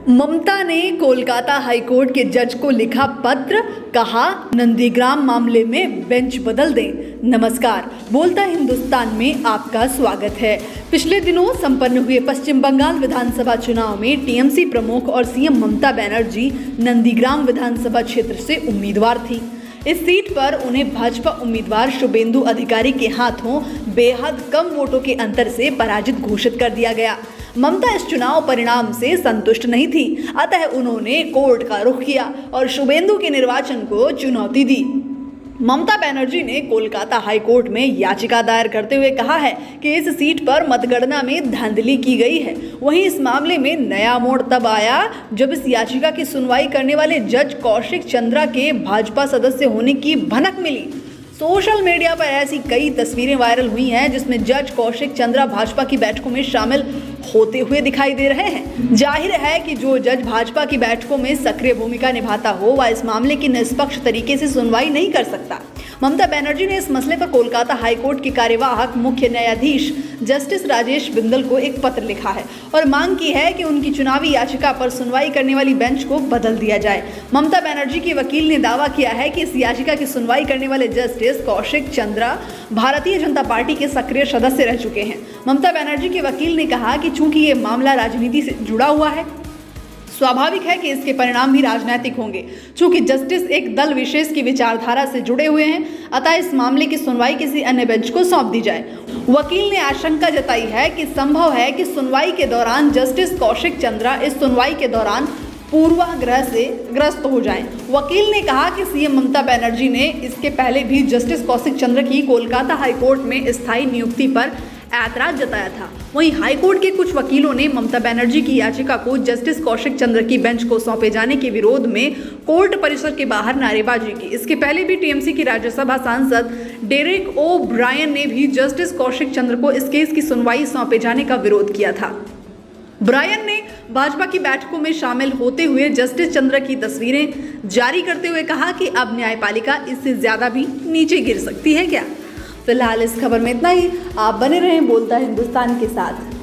ममता ने कोलकाता हाईकोर्ट के जज को लिखा पत्र, कहा नंदीग्राम मामले में बेंच बदल दें। नमस्कार, बोलता हिंदुस्तान में आपका स्वागत है। पिछले दिनों संपन्न हुए पश्चिम बंगाल विधानसभा चुनाव में टीएमसी प्रमुख और सीएम ममता बनर्जी नंदीग्राम विधानसभा क्षेत्र से उम्मीदवार थी। इस सीट पर उन्हें भाजपा उम्मीदवार शुभेंदु अधिकारी के हाथों बेहद कम वोटों के अंतर से पराजित घोषित कर दिया गया। ममता इस चुनाव परिणाम से संतुष्ट नहीं थी, अतः उन्होंने कोर्ट का रुख किया और शुभेंदु के निर्वाचन को चुनौती दी। ममता बनर्जी ने कोलकाता हाईकोर्ट में याचिका दायर करते हुए कहा है कि इस सीट पर मतगणना में धांधली की गई है। वहीं इस मामले में नया मोड़ तब आया जब इस याचिका की सुनवाई करने वाले जज कौशिक चंद्रा के भाजपा सदस्य होने की भनक मिली। सोशल मीडिया पर ऐसी कई तस्वीरें वायरल हुई हैं जिसमें जज कौशिक चंद्रा भाजपा की बैठकों में शामिल होते हुए दिखाई दे रहे हैं। जाहिर है कि जो जज भाजपा की बैठकों में सक्रिय भूमिका निभाता हो वह इस मामले की निष्पक्ष तरीके से सुनवाई नहीं कर सकता। ममता बनर्जी ने इस मसले पर कोलकाता हाईकोर्ट के कार्यवाहक मुख्य न्यायाधीश जस्टिस राजेश बिंदल को एक पत्र लिखा है और मांग की है कि उनकी चुनावी याचिका पर सुनवाई करने वाली बेंच को बदल दिया जाए। ममता बनर्जी के वकील ने दावा किया है कि इस याचिका की सुनवाई करने वाले जस्टिस कौशिक चंद्रा भारतीय जनता पार्टी के सक्रिय सदस्य रह चुके हैं। ममता बनर्जी के वकील ने कहा कि चूंकि ये मामला राजनीति से जुड़ा हुआ है, स्वाभाविक है कि इसके परिणाम भी राजनीतिक होंगे। चूंकि जस्टिस एक दल विशेष की विचारधारा से जुड़े हुए हैं, अतः इस मामले की सुनवाई किसी अन्य बेंच को सौंप दी जाए। वकील ने आशंका जताई है कि संभव है कि सुनवाई के दौरान जस्टिस कौशिक चंद्रा इस सुनवाई के दौरान पूर्वाग्रह से ग्रस्त हो जाएं। वकील ने कहा कि सीएम ममता बनर्जी ने इसके पहले भी जस्टिस कौशिक चंद्र की कोलकाता हाईकोर्ट में स्थायी नियुक्ति पर ऐतराज जताया था। वहीं हाईकोर्ट के कुछ वकीलों ने ममता बनर्जी की याचिका को जस्टिस कौशिक चंद्र की बेंच को सौंपे जाने के विरोध में कोर्ट परिसर के बाहर नारेबाजी की। इसके पहले भी टीएमसी की राज्यसभा सांसद डेरेक ओ ब्रायन ने भी जस्टिस कौशिक चंद्र को इस केस की सुनवाई सौंपे जाने का विरोध किया था। ब्रायन ने भाजपा की बैठकों में शामिल होते हुए जस्टिस चंद्र की तस्वीरें जारी करते हुए कहा कि अब न्यायपालिका इससे ज्यादा भी नीचे गिर सकती है क्या। फिलहाल इस खबर में इतना ही। आप बने रहें बोलता हिंदुस्तान के साथ।